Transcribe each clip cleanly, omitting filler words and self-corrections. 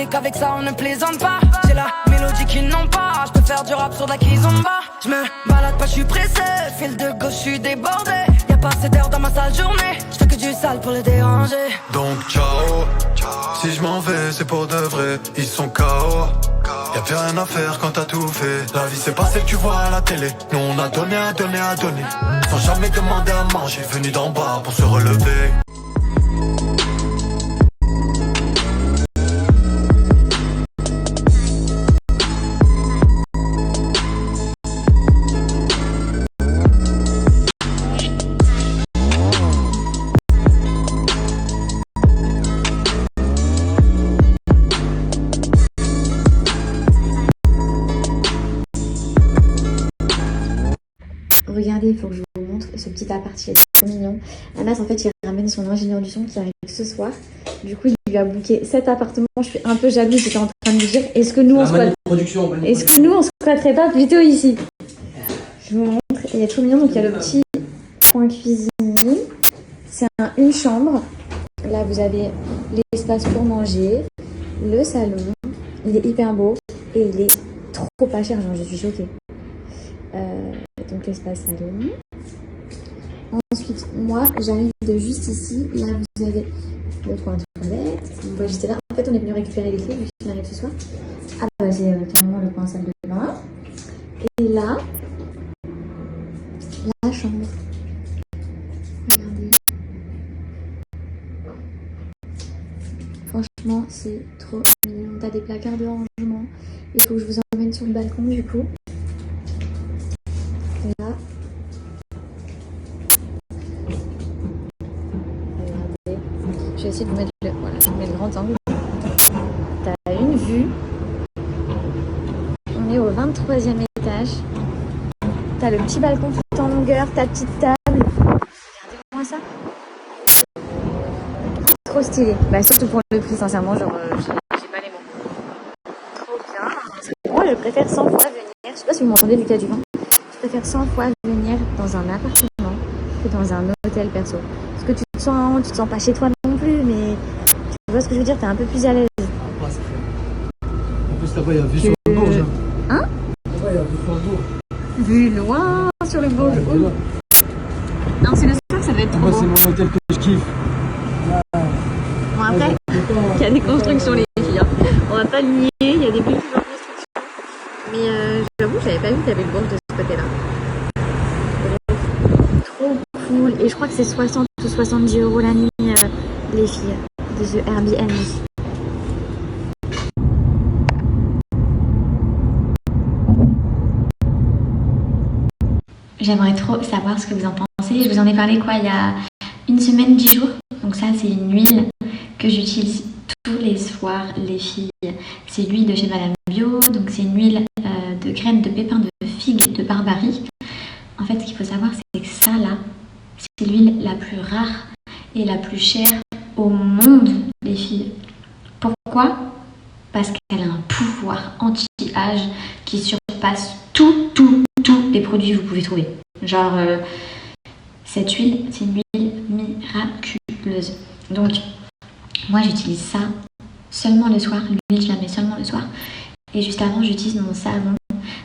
sais qu'avec ça on ne plaisante pas. J'ai la mélodie qu'ils n'ont pas. Je peux faire du rap sur de la kizomba. Je me balade pas, je suis pressé. Fil de gauche, je suis débordé. Y'a pas assez d'heures dans ma sale journée. Je fais que du sale pour les déranger. Donc ciao, si je m'en vais c'est pour de vrai. Ils sont KO, y'a plus rien à faire quand t'as tout fait. La vie c'est pas celle que tu vois à la télé. Nous on a donné à donner à donner, sans jamais demander à manger. Venu d'en bas pour se relever. Regardez, il faut que je vous montre ce petit appart, il est trop mignon. Anas, en fait, il ramène son ingénieur du son qui arrive ce soir. Du coup, il lui a booké cet appartement. Je suis un peu jalouse, j'étais en train de me dire, est-ce que nous, on se squatterait pas plutôt ici? Je vous montre, il est trop mignon. Donc, il y a le petit coin cuisine. C'est une chambre. Là, vous avez l'espace pour manger, le salon. Il est hyper beau et il est trop pas cher, genre, je suis choquée. Donc l'espace salon. Ensuite, moi, j'arrive de juste ici. Là, vous avez le coin toilette. Vous voyez, j'étais là. En fait, on est venu récupérer les clés vu qu'il arrive ce soir. Ah bah, c'est carrément le coin salle de bain. Et là, la chambre. Regardez. Franchement, c'est trop mignon. T'as des placards de rangement. Il faut que je vous emmène sur le balcon du coup. Là, regardez, je vais essayer de vous mettre le grand angle. T'as une vue. On est au 23e étage. T'as le petit balcon tout en longueur, ta petite table. Regardez-moi ça. Trop stylé. Bah, surtout pour le prix, sincèrement, genre, j'ai pas les mots. Trop bien. Moi, je préfère 100 fois venir. Je sais pas si vous m'entendez, Lucas Duvin. Je préfère 100 fois venir dans un appartement que dans un hôtel perso. Parce que tu te sens pas chez toi non plus, mais tu vois ce que je veux dire, t'es un peu plus à l'aise. Ouais, c'est fait. En plus, là-bas, il y a vue sur le Bourges. Hein? Là-bas, il y a vue sur le Bourges. Vue loin sur le Bourges. Ouais, Non, c'est le soir, ça va être trop moi, beau. c'est mon hôtel que je kiffe. Bon, après, il y a des constructions, les filles. Hein. On va pas le nier, il y a des bulles en construction. Mais j'avoue, j'avais pas vu qu'il y avait le Bourges de ce côté-là. Trop cool. Et je crois que c'est 60 ou 70 € la nuit, les filles, de ce Airbnb. J'aimerais trop savoir ce que vous en pensez. Je vous en ai parlé il y a une semaine, 10 jours. Donc ça, c'est une huile que j'utilise tous les soirs, les filles. C'est l'huile de chez Madame Bio. Donc c'est une huile de graines de pépins de figue de Barbarie. En fait, ce qu'il faut savoir, c'est que ça, là, c'est l'huile la plus rare et la plus chère au monde, les filles. Pourquoi? Parce qu'elle a un pouvoir anti-âge qui surpasse tous les produits que vous pouvez trouver. Genre, cette huile, c'est une huile miraculeuse. Donc, moi, j'utilise ça seulement le soir. L'huile, je la mets seulement le soir. Et juste avant, j'utilise mon savon.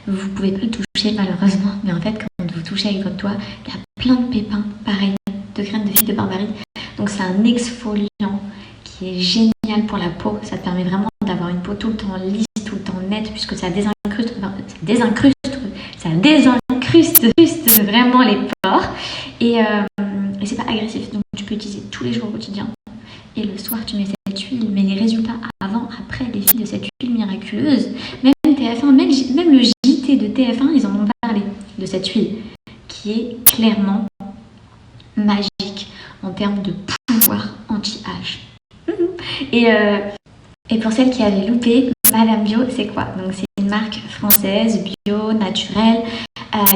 Vous pouvez pas le toucher, malheureusement. Mais en fait, quand vous touchez avec votre doigt, il y a plein de pépins, pareil, de graines de figue de Barbarie. Donc, c'est un exfoliant qui est génial pour la peau. Ça te permet vraiment d'avoir une peau tout le temps lisse, tout le temps nette, puisque ça désincruste vraiment les pores. Et c'est pas agressif, donc tu peux utiliser tous les jours au quotidien. Et le soir, tu mets cette huile. Mais les résultats avant, après, les filles de cette huile miraculeuse, même TF1, même le JT de TF1, ils en ont parlé de cette huile, qui est clairement magique en termes de pouvoir anti-âge. Et pour celles qui avaient loupé, Madame Bio, c'est quoi? Donc c'est une marque française, bio, naturelle.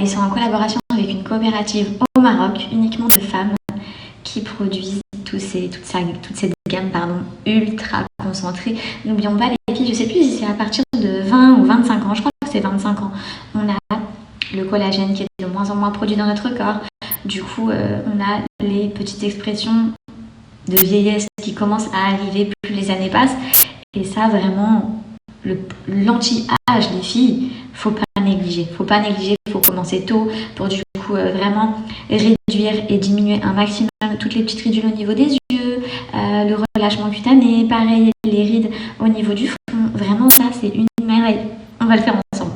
Ils sont en collaboration avec une coopérative au Maroc, uniquement de femmes qui produisent toute cette gamme ultra concentrée. N'oublions pas les filles, je sais plus si c'est à partir de 20 ou 25 ans, je crois que c'est 25 ans. On a le collagène qui est de moins en moins produit dans notre corps. Du coup, on a les petites expressions de vieillesse qui commencent à arriver plus les années passent. Et ça, vraiment, l'anti-âge des filles, faut pas négliger. Faut pas négliger, faut commencer tôt pour du coup vraiment réduire et diminuer un maximum toutes les petites ridules au niveau des yeux, le relâchement cutané, pareil, les rides au niveau du front. Vraiment, ça, c'est une merveille. On va le faire ensemble.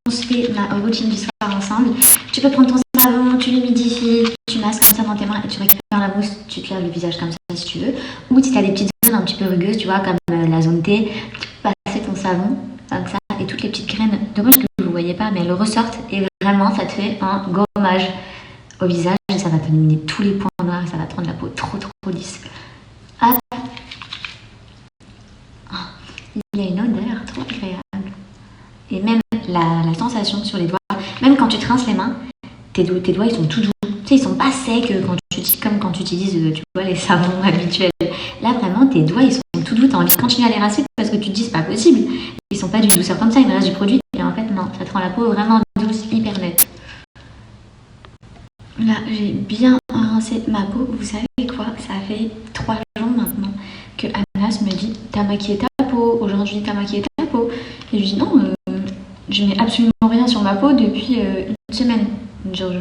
On se fait ma routine du soir ensemble. Tu peux prendre ton savon, tu l'humidifies, tu masses comme ça dans tes mains et tu récupères la mousse, tu te laves le visage comme ça si tu veux. Ou si tu as des petites zones un petit peu rugueuses, tu vois, comme la zone T, tu peux passer ton savon comme ça et toutes les petites graines. Dommage que vous ne voyez pas, mais elles ressortent et vraiment ça te fait un gommage au visage et ça va t'éliminer tous les points noirs et ça va te rendre la peau trop lisse. Hop. Oh, il y a une odeur trop agréable. Et même la sensation sur les doigts, même quand tu te rinces les mains, tes doigts ils sont tout doux. Tu sais, ils sont pas secs comme quand tu utilises tu vois, les savons habituels. Là vraiment tes doigts ils sont tout doux, t'as envie de continuer à les rincer parce que tu te dis c'est pas possible. Ils sont pas d'une douceur comme ça, il me reste du produit. Et en fait non, ça te rend la peau vraiment douce, hyper nette. Là j'ai bien rincé ma peau. Vous savez quoi, ça fait 3 jours maintenant que Anas me dit t'as maquillé ta peau, aujourd'hui t'as maquillé ta peau. Et je lui dis non, je mets absolument rien sur ma peau depuis une semaine. Genre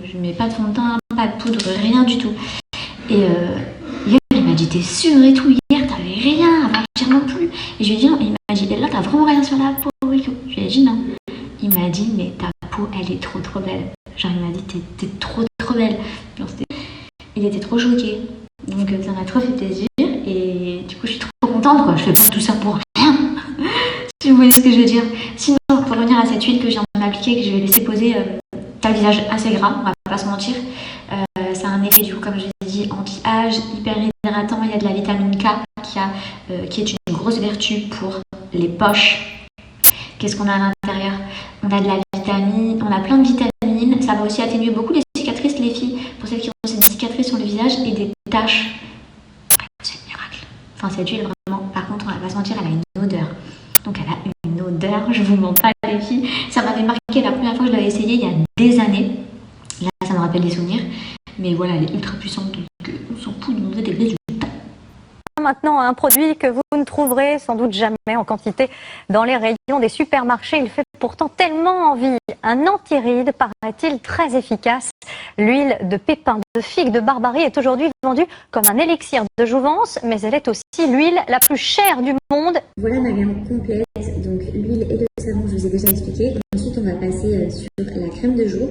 je mets pas de fond de teint, pas de poudre, rien du tout. Et hier il m'a dit t'es sûre et tout, hier t'avais rien, avant-hier non plus. Et je lui ai dit non, et il m'a dit et là t'as vraiment rien sur la peau et tout. Je lui ai dit non. Il m'a dit mais ta peau elle est trop belle. Genre il m'a dit t'es trop belle. Genre, il était trop choqué. Donc ça m'a trop fait plaisir et du coup je suis trop contente quoi. Je fais pas tout ça pour rien. Si vous voyez ce que je veux dire. Sinon pour revenir à cette huile que je viens de m'appliquer, que je vais laisser poser, t'as le visage assez gras, on va pas se mentir. Ça a un effet du coup comme je l'ai dit anti-âge, hyper hydratant. Il y a de la vitamine K qui est une grosse vertu pour les poches. Qu'est-ce qu'on a à l'intérieur? On a de la vitamine, on a plein de vitamines. Ça va aussi atténuer beaucoup les cicatrices, les filles, pour celles qui ont des cicatrices sur le visage et des taches. C'est un miracle. Enfin, cette huile, vraiment, par contre, on va pas se mentir, elle a une odeur. Donc, elle a une odeur, je vous mens pas, les filles. Ça m'avait marqué la première fois que je l'avais essayé il y a des années. Là, ça me rappelle des souvenirs. Mais voilà, elle est ultra puissante, donc on s'en fout de montrer des résultats. Maintenant, un produit que vous ne trouverez sans doute jamais en quantité dans les rayons des supermarchés. Il fait pourtant tellement envie. Un anti-rides, paraît-il, très efficace. L'huile de pépins de figue de Barbarie est aujourd'hui vendue comme un élixir de jouvence, mais elle est aussi l'huile la plus chère du monde. Voilà ma gamme complète, donc l'huile et le savon, je vous ai déjà expliqué. Ensuite, on va passer sur la crème de jour.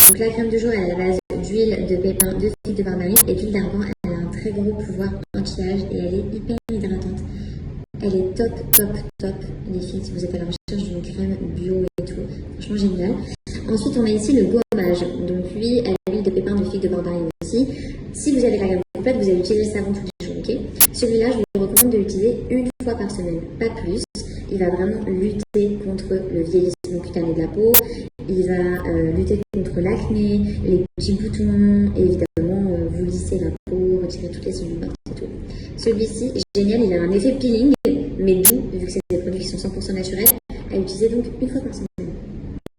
Donc la crème de jour, elle est à la base d'huile de pépins de figue de Barbarie et d'huile d'argan. Elle a un très gros pouvoir anti-âge et elle est hyper hydratante. Elle est top, les filles, si vous êtes à la recherche d'une crème bio et tout. Franchement génial. Ensuite, on a ici le gommage. Donc lui, elle a l'huile de pépins de figue de Barbarie aussi. Si vous avez la gamme complète, vous allez utiliser le savon tous les jours, ok? Celui-là, je vous recommande de l'utiliser une fois par semaine, pas plus. Il va vraiment lutter contre le vieillissement cutané de la peau. Il va lutter contre l'acné, les petits boutons, et évidemment vous lisser la peau, retirer toutes les cellules mortes et tout. Celui-ci, génial, il a un effet peeling, mais doux, vu que c'est des produits qui sont 100% naturels, à utiliser donc une fois par semaine.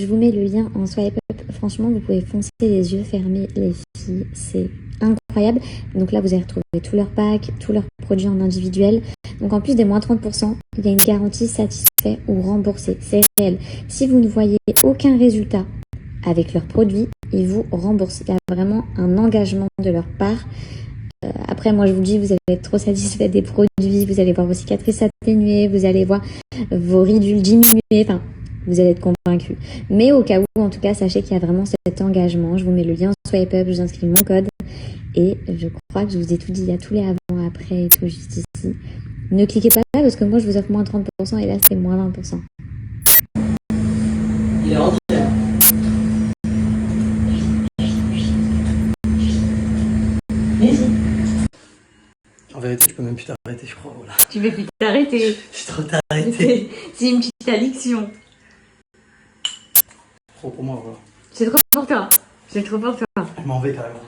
Je vous mets le lien en swipe up. Franchement, vous pouvez foncer les yeux fermés, les filles. C'est incroyable. Donc là, vous allez retrouver tous leurs packs, tous leurs produits en individuel. Donc en plus des moins 30%, il y a une garantie satisfait ou remboursé. C'est réel. Si vous ne voyez aucun résultat avec leurs produits, ils vous remboursent. Il y a vraiment un engagement de leur part. Après, moi, je vous dis, vous allez être trop satisfait des produits. Vous allez voir vos cicatrices atténuées. Vous allez voir vos ridules diminuer. Enfin, vous allez être convaincus. Mais au cas où, en tout cas, sachez qu'il y a vraiment cet engagement. Je vous mets le lien swipe up, je vous inscris mon code. Et je crois que je vous ai tout dit. Il y a tous les avant, après et tout juste ici. Ne cliquez pas là parce que moi, je vous offre moins 30% et là, c'est moins 20%. Il est rentré. En vérité, je peux même plus t'arrêter, je crois. Voilà. Tu veux plus t'arrêter. J'ai trop t'arrêter. C'est une petite addiction. Trop pour moi, voilà. C'est trop pour toi. C'est trop pour toi. Je m'en vais carrément.